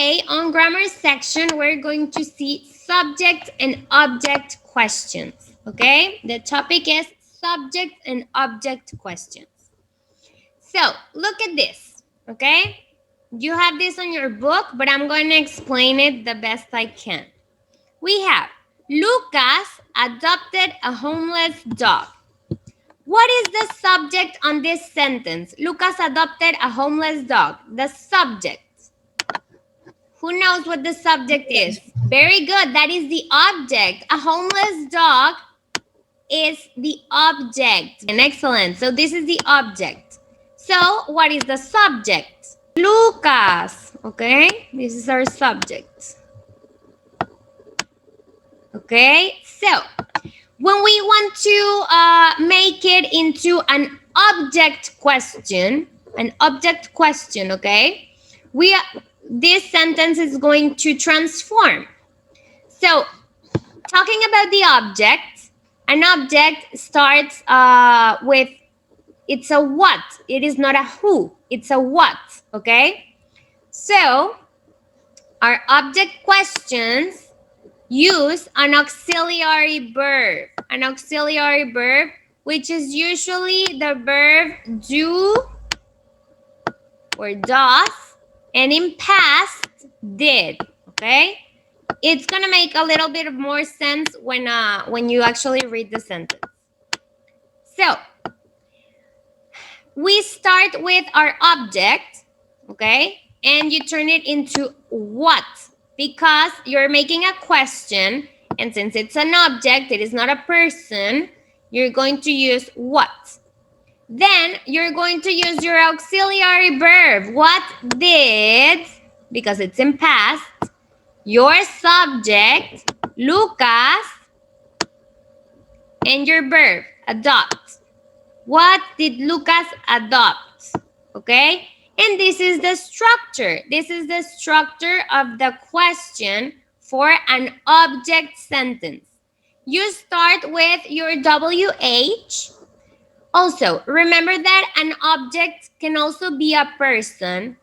Today on grammar section, we're going to see subject and object questions, okay? The topic is subject and object questions. So look at this, okay? You have this on your book, but I'm going to explain it the best I can. We have Lucas adopted a homeless dog. What is the subject on this sentence? Lucas adopted a homeless dog. The subject. Who knows what the subject is? Very good. That is the object. A homeless dog is the object. And excellent. So this is the object. So what is the subject? Lucas. Okay. This is our subject. Okay. So when we want to make it into an object question, okay, this sentence is going to transform. So, talking about the object, an object starts with, it's a what. It is not a who, it's a what, okay? So, our object questions use an auxiliary verb. An auxiliary verb, which is usually the verb do or does, and in past, did, okay? It's gonna make a little bit more sense when you actually read the sentence. So, we start with our object, okay? And you turn it into what? Because you're making a question, and since it's an object, it is not a person, you're going to use what? Then you're going to use your auxiliary verb. What did, because it's in past, your subject, Lucas, and your verb, adopt. What did Lucas adopt? Okay? And this is the structure. This is the structure of the question for an object sentence. You start with your WH. Also, remember that an object can also be a person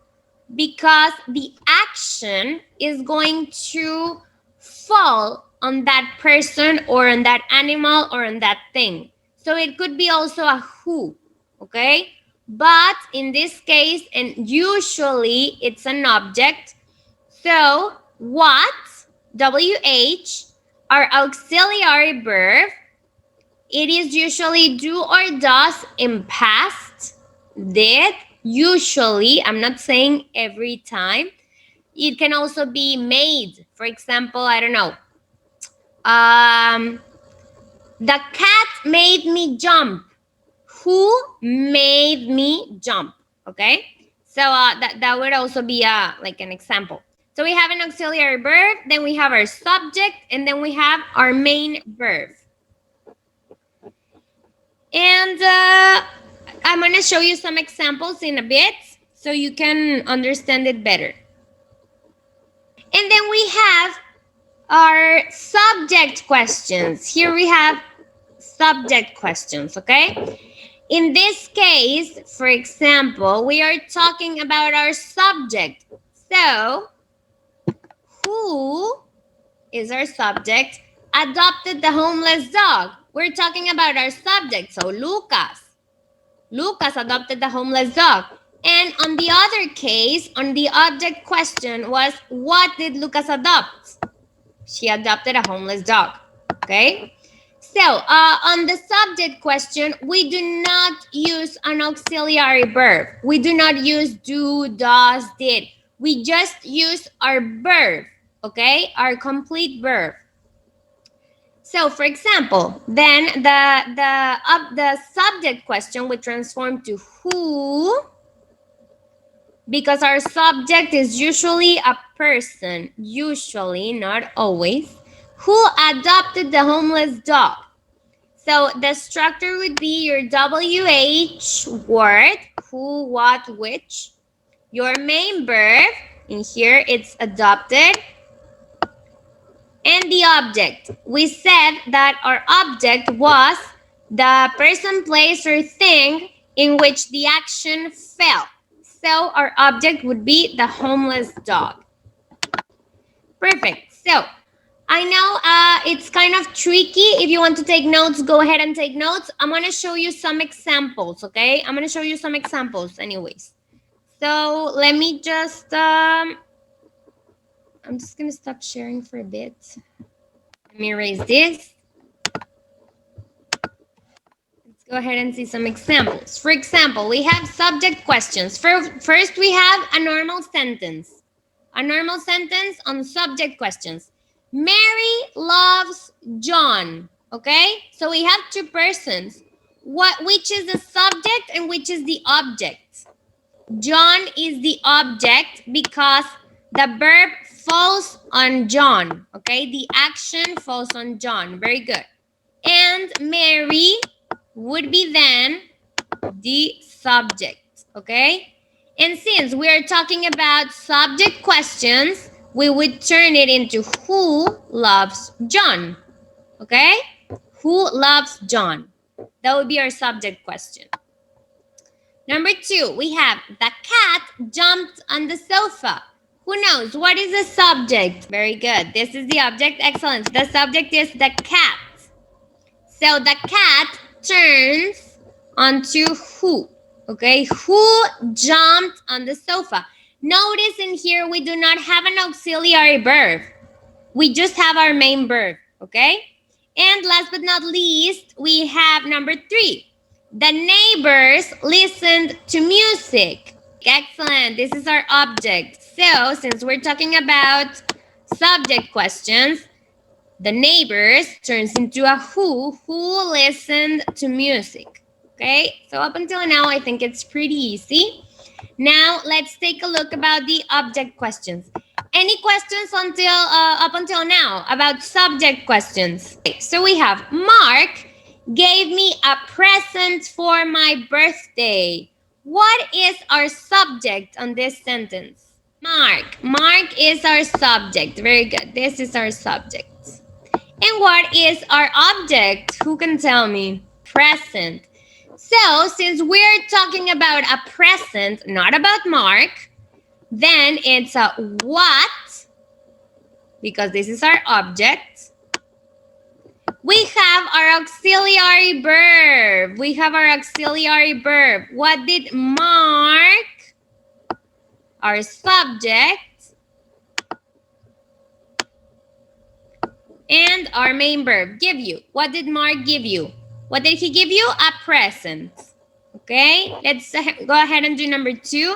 because the action is going to fall on that person or on that animal or on that thing. So it could be also a who, okay? But in this case, and usually it's an object. So what, WH, our auxiliary verb, it is usually do or does in past, did, usually, I'm not saying every time. It can also be made. For example, I don't know. The cat made me jump. Who made me jump? Okay? So that would also be like an example. So we have an auxiliary verb, then we have our subject, and then we have our main verb. And I'm going to show you some examples in a bit so you can understand it better. And then we have our subject questions. Here we have subject questions, okay? In this case, for example, we are talking about our subject. So, who is our subject? Adopted the homeless dog. We're talking about our subject, so Lucas. Lucas adopted the homeless dog. And on the other case, on the object question was, what did Lucas adopt? She adopted a homeless dog, okay? So, on the subject question, we do not use an auxiliary verb. We do not use do, does, did. We just use our verb, okay? Our complete verb. So, for example, then the subject question would transform to who, because our subject is usually a person, usually, not always, who adopted the homeless dog. So, the structure would be your WH word, who, what, which, your main verb, in here it's adopted, and the object. We said that our object was the person, place, or thing in which the action fell. So our object would be the homeless dog. Perfect. So I know it's kind of tricky. If you want to take notes, go ahead and take notes. I'm going to show you some examples, okay? I'm going to show you some examples anyways. So let me just, I'm just going to stop sharing for a bit. Let me erase this. Let's go ahead and see some examples. For example, we have subject questions. First, we have a normal sentence. A normal sentence on subject questions. Mary loves John. Okay? So we have two persons. Which is the subject and which is the object? John is the object because the verb falls on John. Okay? The action falls on John. Very good. And Mary would be then the subject. Okay? And since we are talking about subject questions, we would turn it into who loves John. Okay? Who loves John? That would be our subject question. Number 2, we have the cat jumped on the sofa. Who knows? What is the subject? Very good. This is the object. Excellent. The subject is the cat. So the cat turns onto who. Okay, who jumped on the sofa? Notice in here we do not have an auxiliary verb. We just have our main verb, okay? And last but not least, we have number 3. The neighbors listened to music. Excellent, this is our object. So, since we're talking about subject questions, the neighbors turns into a who listened to music. Okay, so up until now, I think it's pretty easy. Now, let's take a look about the object questions. Any questions up until now about subject questions? Okay, so we have Mark gave me a present for my birthday. What is our subject on this sentence? Mark. Mark is our subject. Very good. This is our subject. And what is our object? Who can tell me? Present. So, since we're talking about a present, not about Mark, then it's a what, because this is our object. We have our auxiliary verb. We have our auxiliary verb. What did Mark, our subject, and our main verb give you? What did Mark give you? What did he give you? A present. Okay, let's go ahead and do number 2.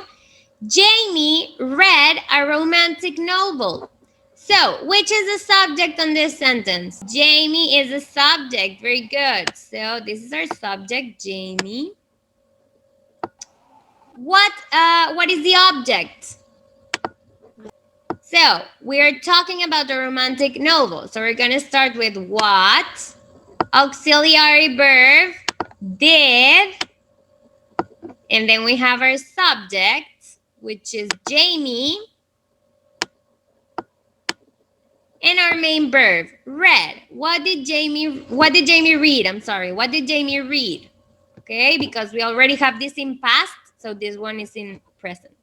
Jamie read a romantic novel. So, which is the subject on this sentence? Jamie is the subject. Very good. So, this is our subject, Jamie. What is the object? So, we are talking about a romantic novel. So, we're going to start with what? Auxiliary verb, did. And then we have our subject, which is Jamie. And our main verb, read. What did Jamie read? I'm sorry. What did Jamie read? Okay, because we already have this in past, so this one is in present.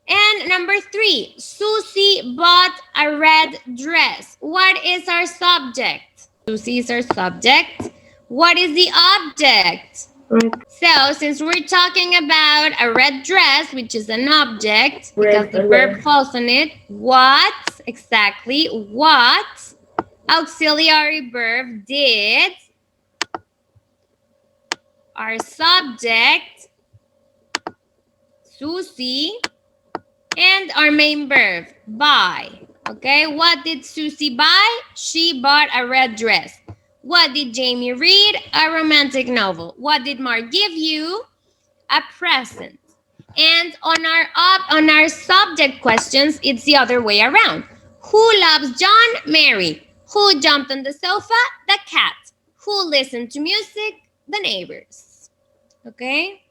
And number 3, Susie bought a red dress. What is our subject? Susie is our subject. What is the object? Red. So, since we're talking about a red dress, which is an object, because the verb falls on it, what, exactly, what auxiliary verb did our subject, Susie, and our main verb, buy. Okay, what did Susie buy? She bought a red dress. What did Jamie read? A romantic novel. What did Mark give you? A present. And on our subject questions, it's the other way around. Who loves John? Mary. Who jumped on the sofa? The cat. Who listened to music? The neighbors. Okay?